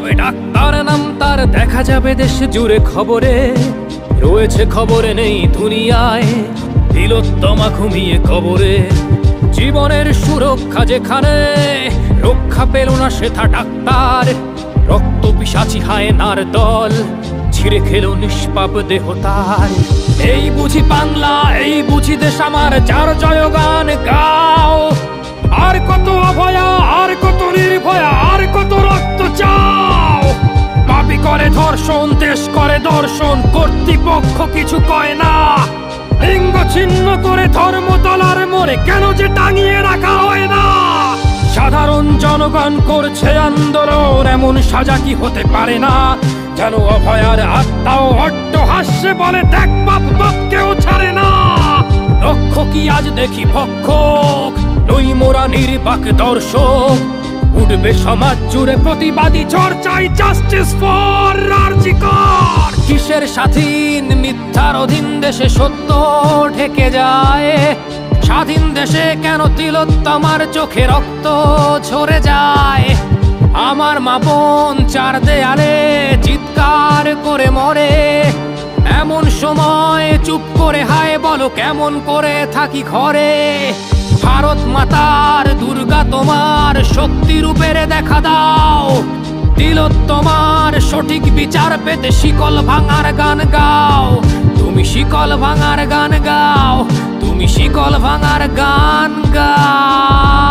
হবে ডাক্তার নাম তার, দেখা যাবে দেশ জুড়ে খবরে, রয়েছে খবরে নেই দুনিয়ায় তিলোত্তমা ঘুমিয়ে কবরে। জীবনের সুরক্ষা যেখানে, রক্ষা পেল না সেথা ডাক্তার, রক্ত পিশাচি হায়নার দল ছিঁড়ে খেলো নিষ্পাপ দেহ তার। এই বুঝি বাংলা, এই বুঝি দেশ আমার, যার জয়গান গাও। আর কত অভয়া, আর কত নির্ভয়া, আর কত রক্ত চাও। পাপী করে ধর্ষণ, দেশ করে দর্শন, কর্তৃপক্ষ কিছু কয় না। লিঙ্গ ছিন্ন করে ধর্মতলার মোড়ে কেন যে টাঙিয়ে রাখা হয় না। সাধারণ জনগণ করছে আন্দোলন, এমন সাজা কি হতে পারে না। যেন অভয়ার আত্মাও অট্ট হাস্যে বলে, দেখ বাপ বাপ কেউ ছাড়ে না। লক্ষ কি আজ দেখি ভক্ষক, নই মোরা নির্বাক দর্শক। উঠবে সমাজ জুড়ে প্রতিবাদী চর্চাই, জাস্টিস ফর আরজি কর। কিসের স্বাধীন, মিথ্যার অধীন দেশে সত্য ঢেকে যায়। স্বাধীন দেশে কেন তিলোত্তমার চোখে রক্ত ঝরে যায়। আমার মা বোন চার দেয়ালে চিৎকার করে মরে, এমন সময় চুপ করে হায় বলো কেমন করে থাকি ঘরে। ভারত মাতার, দুর্গা তোমার শক্তি রূপের দেখা দাও। তিলোত্তমার সঠিক বিচার পেতে শিকল ভাঙার গান গাও। তুমি শিকল ভাঙার গান গাও, তুমি শিকল ভাঙার গান গাও।